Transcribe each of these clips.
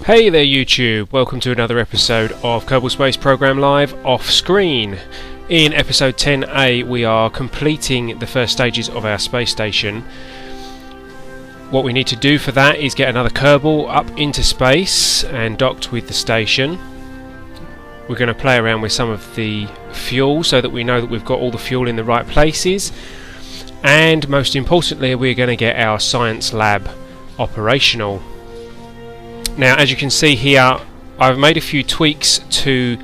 Hey there YouTube, welcome to another episode of Kerbal Space Program Live off screen. In episode 10A we are completing the first stages of our space station. What we need to do for that is get another Kerbal up into space and docked with the station. We're going to play around with some of the fuel so that we know that we've got all the fuel in the right places, and most importantly we're going to get our science lab operational. Now, as you can see here, I've made a few tweaks to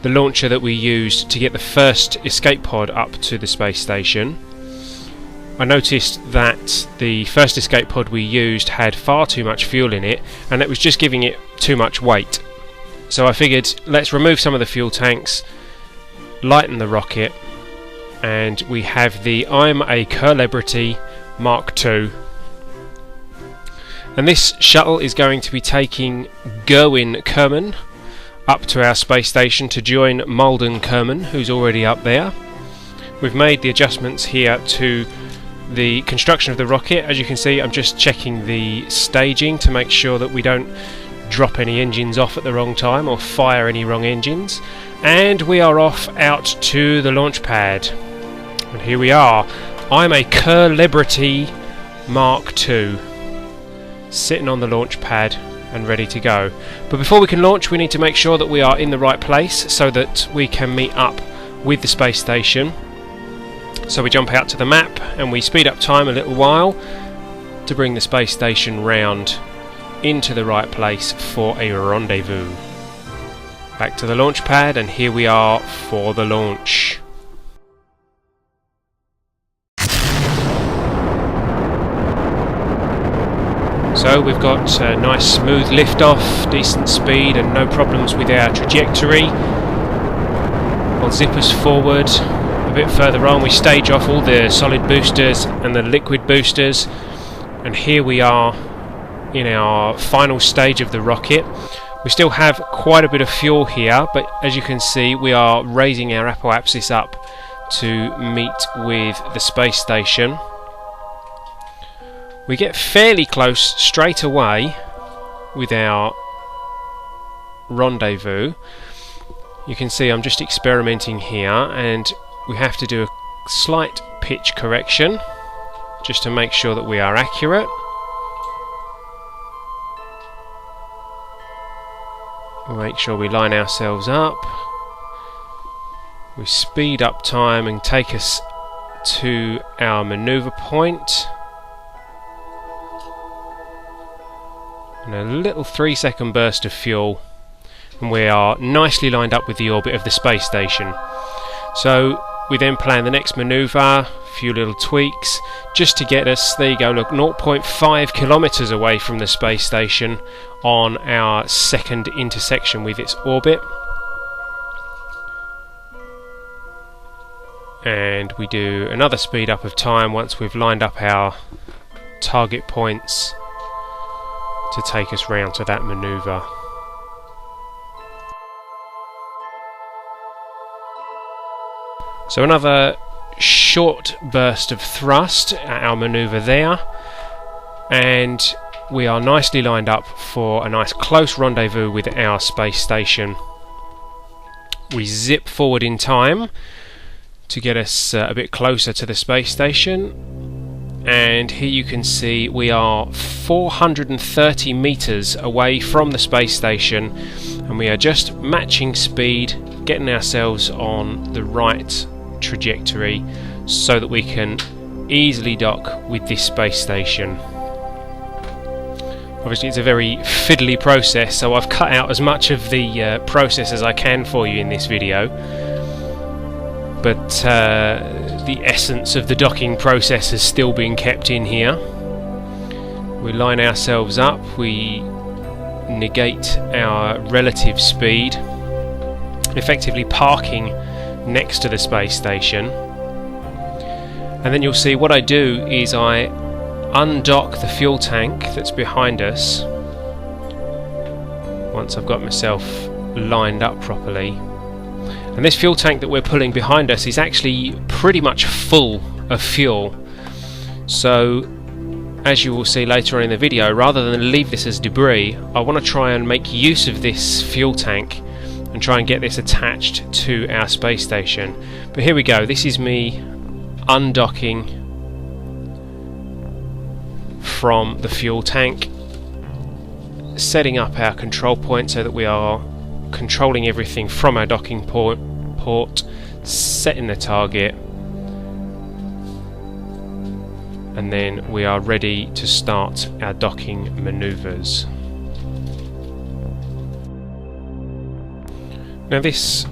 the launcher that we used to get the first escape pod up to the space station. I noticed that the first escape pod we used had far too much fuel in it, and it was just giving it too much weight. So I figured, let's remove some of the fuel tanks, lighten the rocket, and we have the I'm a Celebrity Mark II. And this shuttle is going to be taking Gerwin Kerman up to our space station to join Malden Kerman, who's already up there. We've made the adjustments here to the construction of the rocket. As you can see, I'm just checking the staging to make sure that we don't drop any engines off at the wrong time or fire any wrong engines. And we are off out to the launch pad. And here we are. I'm a Celebrity Mark II. Sitting on the launch pad and ready to go. But before we can launch, we need to make sure that we are in the right place so that we can meet up with the space station. So we jump out to the map and we speed up time a little while to bring the space station round into the right place for a rendezvous. Back to the launch pad, and here we are for the launch. So we've got a nice smooth liftoff, decent speed and no problems with our trajectory. I'll zip us forward a bit further on. We stage off all the solid boosters and the liquid boosters, and here we are in our final stage of the rocket. We still have quite a bit of fuel here, but as you can see we are raising our apoapsis up to meet with the space station. We get fairly close straight away with our rendezvous. You can see I'm just experimenting here, and we have to do a slight pitch correction just to make sure that we are accurate. We'll make sure we line ourselves up. We speed up time and take us to our manoeuvre point. And a little 3-second burst of fuel, and we are nicely lined up with the orbit of the space station. So we then plan the next manoeuvre, a few little tweaks just to get us, there you go, look, 0.5 kilometers away from the space station on our second intersection with its orbit. And we do another speed up of time once we've lined up our target points to take us round to that manoeuvre. So another short burst of thrust at our manoeuvre there, and we are nicely lined up for a nice close rendezvous with our space station. We zip forward in time to get us a bit closer to the space station. And here you can see we are 430 meters away from the space station, and we are just matching speed, getting ourselves on the right trajectory so that we can easily dock with this space station. Obviously it's a very fiddly process, so I've cut out as much of the process as I can for you in this video, but the essence of the docking process has still been kept in here. We line ourselves up, we negate our relative speed, effectively parking next to the space station. And then you'll see what I do is I undock the fuel tank that's behind us once I've got myself lined up properly. And this fuel tank that we're pulling behind us is actually pretty much full of fuel. So as you will see later on in the video, rather than leave this as debris, I want to try and make use of this fuel tank and try and get this attached to our space station. But here we go, this is me undocking from the fuel tank, setting up our control point so that we are controlling everything from our docking port, setting the target, and then we are ready to start our docking manoeuvres. Now this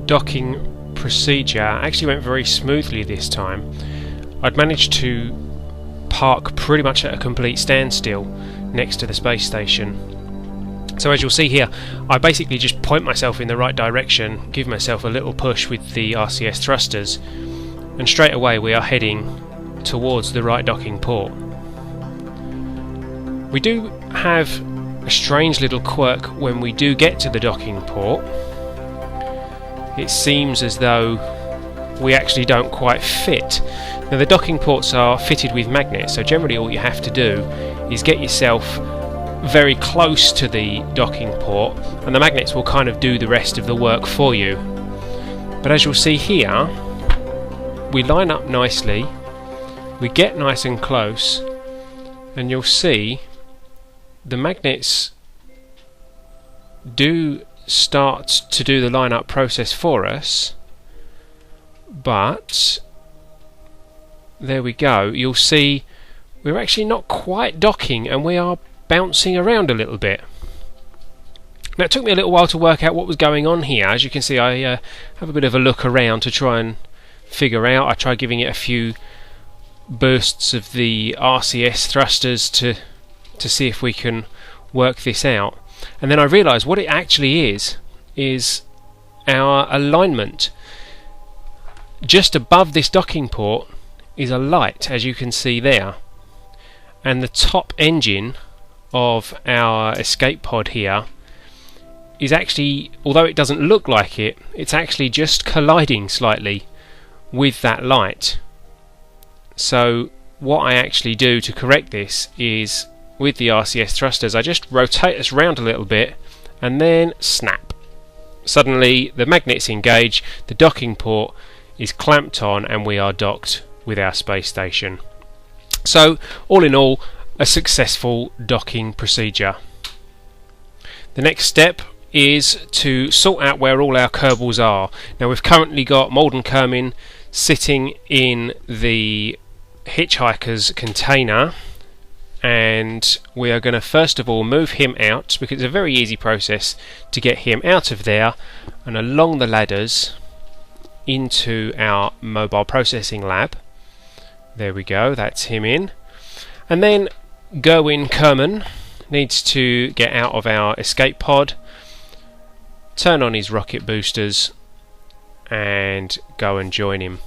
docking procedure actually went very smoothly this time. I'd managed to park pretty much at a complete standstill next to the space station. So as you'll see here, I basically just point myself in the right direction, give myself a little push with the RCS thrusters, and straight away we are heading towards the right docking port. We do have a strange little quirk when we do get to the docking port. It seems as though we actually don't quite fit. Now the docking ports are fitted with magnets, so generally all you have to do is get yourself very close to the docking port and the magnets will kind of do the rest of the work for you. But as you'll see here, we line up nicely, we get nice and close, and you'll see the magnets do start to do the line-up process for us, but there we go, you'll see we're actually not quite docking and we are bouncing around a little bit. Now it took me a little while to work out what was going on here. As you can see, I have a bit of a look around to try and figure out. I tried giving it a few bursts of the RCS thrusters to see if we can work this out, and then I realised what it actually is our alignment. Just above this docking port is a light, as you can see there, and the top engine of our escape pod here is actually, although it doesn't look like it, it's actually just colliding slightly with that light. So what I actually do to correct this is, with the RCS thrusters, I just rotate us round a little bit and then snap. Suddenly the magnets engage, the docking port is clamped on, and we are docked with our space station. So all in all, a successful docking procedure. The next step is to sort out where all our Kerbals are. Now we've currently got Malden Kermin sitting in the hitchhiker's container, and we are going to first of all move him out, because it's a very easy process to get him out of there and along the ladders into our mobile processing lab. There we go, that's him in. And then Gerwin Kerman needs to get out of our escape pod, turn on his rocket boosters and go and join him.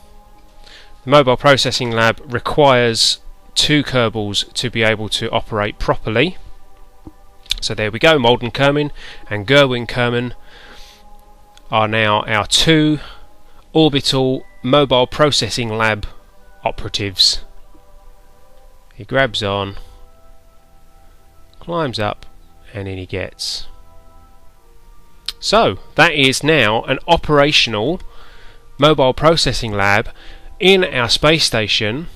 The mobile processing lab requires 2 Kerbals to be able to operate properly. So there we go, Malden Kermin and Gerwin Kerman are now our 2 orbital mobile processing lab operatives. He grabs on, climbs up, and in he gets. So that is now an operational mobile processing lab in our space station,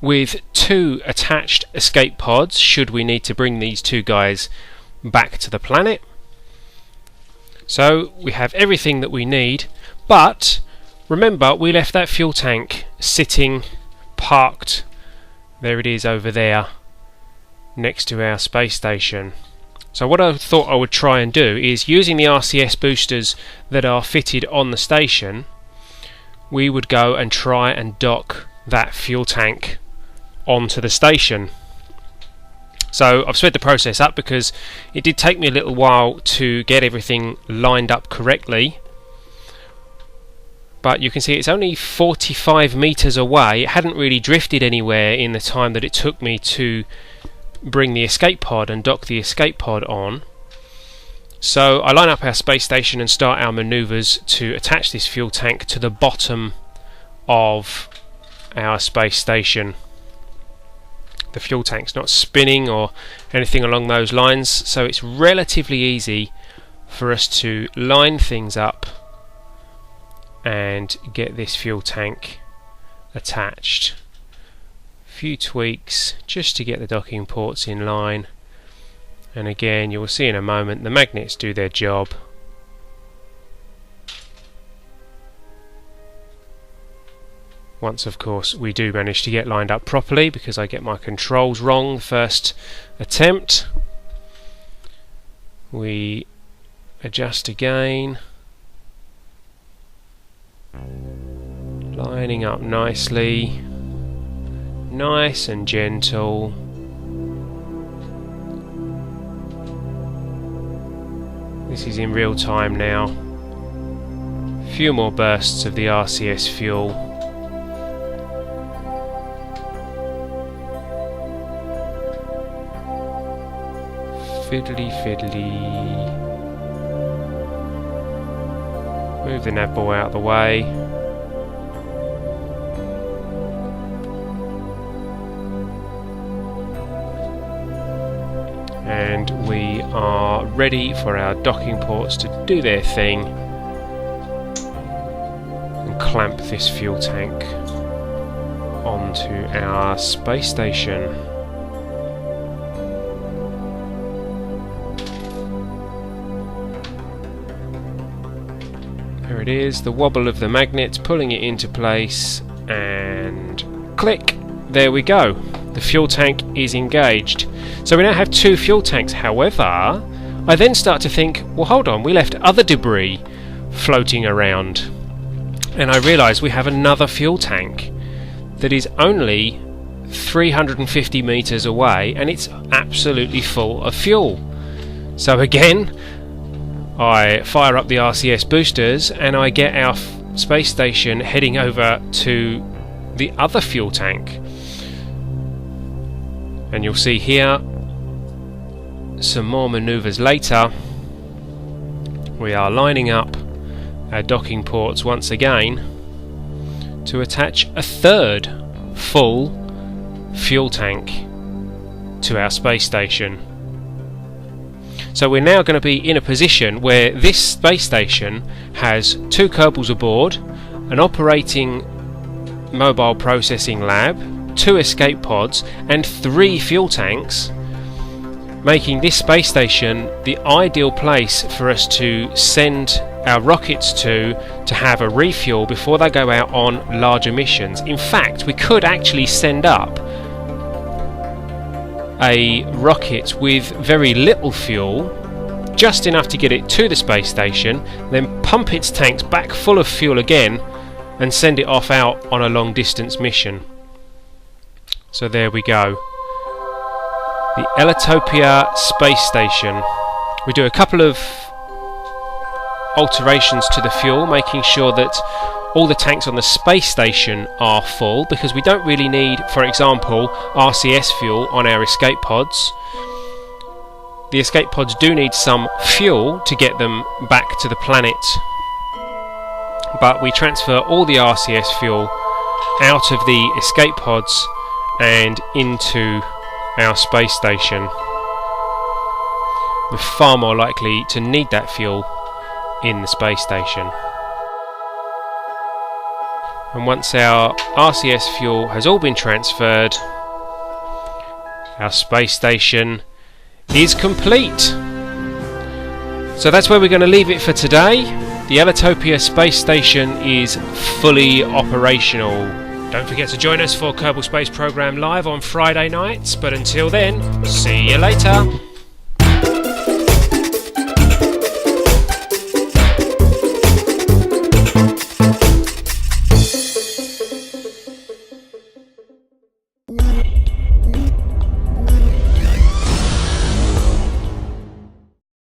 with 2 attached escape pods should we need to bring these 2 guys back to the planet. So we have everything that we need, but remember we left that fuel tank sitting parked, there it is over there next to our space station. So what I thought I would try and do is, using the RCS boosters that are fitted on the station, we would go and try and dock that fuel tank onto the station. So I've sped the process up because it did take me a little while to get everything lined up correctly, but you can see it's only 45 meters away. It hadn't really drifted anywhere in the time that it took me to bring the escape pod and dock the escape pod on. So I line up our space station and start our maneuvers to attach this fuel tank to the bottom of our space station. the fuel tank's not spinning or anything along those lines, so it's relatively easy for us to line things up and get this fuel tank attached. A few tweaks just to get the docking ports in line, and again you'll see in a moment the magnets do their job. Once of course we do manage to get lined up properly, because I get my controls wrong the first attempt, we adjust again, lining up nicely, nice and gentle. This is in real time now. A few more bursts of the RCS fuel. Fiddly fiddly. Move the nav ball out of the way. And we are ready for our docking ports to do their thing and clamp this fuel tank onto our space station. There it is, the wobble of the magnets pulling it into place, and click, there we go. The fuel tank is engaged. So we now have 2 fuel tanks. However, I then start to think, well hold on, we left other debris floating around, and I realise we have another fuel tank that is only 350 metres away, and it's absolutely full of fuel. So again, I fire up the RCS boosters and I get our space station heading over to the other fuel tank. And you'll see here, some more manoeuvres later, we are lining up our docking ports once again to attach a 3rd full fuel tank to our space station. So we're now going to be in a position where this space station has 2 Kerbals aboard, an operating mobile processing lab, 2 escape pods and 3 fuel tanks, making this space station the ideal place for us to send our rockets to have a refuel before they go out on larger missions. In fact, we could actually send up a rocket with very little fuel, just enough to get it to the space station, then pump its tanks back full of fuel again and send it off out on a long distance mission. So there we go. The Ellitopia Space Station. We do a couple of alterations to the fuel, making sure that all the tanks on the space station are full, because we don't really need, for example, RCS fuel on our escape pods. The escape pods do need some fuel to get them back to the planet, but we transfer all the RCS fuel out of the escape pods and into our space station. We're far more likely to need that fuel in the space station. And once our RCS fuel has all been transferred, our space station is complete. So that's where we're going to leave it for today. The Ellitopia Space Station is fully operational. Don't forget to join us for Kerbal Space Program Live on Friday nights, but until then, see you later.